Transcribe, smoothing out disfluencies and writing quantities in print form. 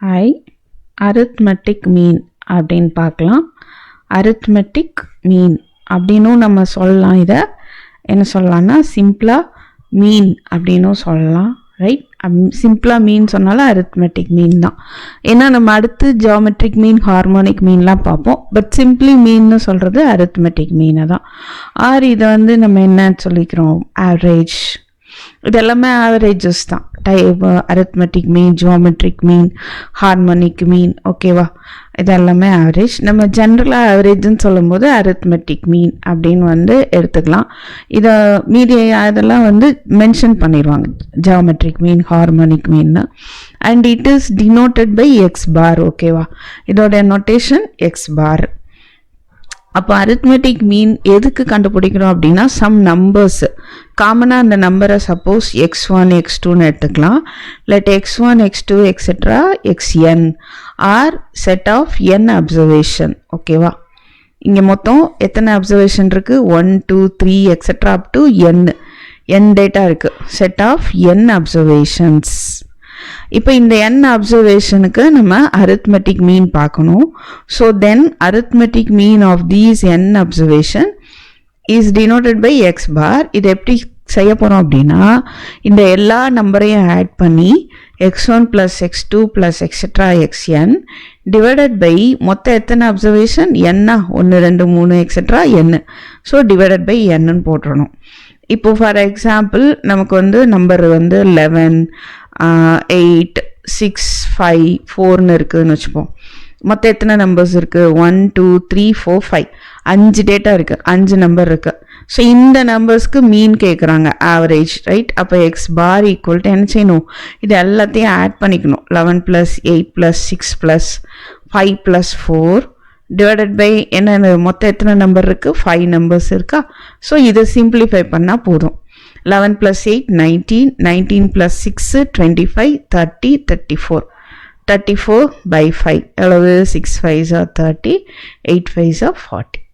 Hi, arithmetic மீன் அப்படின்னு பார்க்கலாம். Arithmetic மீன் அப்படின்னும் நம்ம சொல்லலாம். இதை என்ன சொல்லலாம்னா சிம்பிளாக மீன் அப்படின்னும் சொல்லலாம். ரைட், சிம்பிளாக மீன் சொன்னாலும் அரித்மெட்டிக் மீன் தான். ஏன்னா நம்ம அடுத்து ஜியோமெட்ரிக் மீன், ஹார்மோனிக் மீன்லாம் பார்ப்போம். பட் சிம்பிளி மீன்னு சொல்கிறது அரித்மெட்டிக் மீனை தான். இதை வந்து நம்ம என்னன்னு சொல்லிக்கிறோம், ஆவரேஜ். இது எல்லாமே ஆவரேஜஸ் தான். அரித்மெட்டிக் மீன், ஜியோமெட்ரிக் மீன், ஹார்மோனிக் மீன், ஓகேவா? இது எல்லாமே ஆவரேஜ். நம்ம ஜென்ரலாக ஆவரேஜ்னு சொல்லும்போது அரித்மெட்டிக் மீன் அப்படின்னு வந்து எடுத்துக்கலாம். இதை மீதி அதெல்லாம் வந்து மென்ஷன் பண்ணிடுவாங்க, geometric mean, harmonic mean. And it is denoted by x bar, ஓகேவா? இதோட நோட்டேஷன் எக்ஸ் பார். அப்போ அரித்மெட்டிக் மீன் எதுக்கு கண்டுபிடிக்கிறோம் அப்படின்னா, சம் நம்பர்ஸ் காமனாக அந்த நம்பரை சப்போஸ் x1 x2ன்னு எடுத்துக்கலாம். Let x1 x2 etcetera xn are set of n observation, ஓகேவா? இங்கே மொத்தம் எத்தனை அப்சர்வேஷன் இருக்குது? 1 2 3 etcetera up to n data இருக்குது. Set of n observations. இப்போ இந்த n அப்சர்வேஷனுக்கு நம்ம அரித்மெட்டிக் மீன் பார்க்கணும். So then arithmetic mean of these n observation is denoted by x bar. இது எப்படி செய்ய போகிறோம் அப்படின்னா, இந்த எல்லா நம்பரையும் ஆட் பண்ணி x1 + x2 + etcetera xn divided by மொத்தம் எத்தனை observation? n 1 2 3 etcetera n. So divided by n போட்டுறணும். இப்போ ஃபார் எக்ஸாம்பிள் நமக்கு வந்து நம்பர் வந்து 11 8 6 5 4ன்னு இருக்குதுன்னு வச்சுப்போம். மொத்தம் எத்தனை நம்பர்ஸ் இருக்குது? 1 2 3 4 5 5 டேட்டா இருக்குது, 5 நம்பர் இருக்குது. ஸோ இந்த நம்பர்ஸ்க்கு மீன் கேட்குறாங்க, ஆவரேஜ், ரைட்? அப்போ எக்ஸ் பார் ஈக்குவல் டு என்ன செய்யணும்? இது எல்லாத்தையும் ஆட் பண்ணிக்கணும். 11 + 8 + 6 + 5 + 4 டிவைடட் பை என்ன, மொத்தம் எத்தனை நம்பர் இருக்குது? 5 நம்பர்ஸ் இருக்கா? ஸோ இதை சிம்பிளிஃபை பண்ணால் போதும். 11 + 8 19, 19 + 6 25, 30 34. 34 by 5 எவ்வளவு? 6 5s are 30, 8 5s are 40.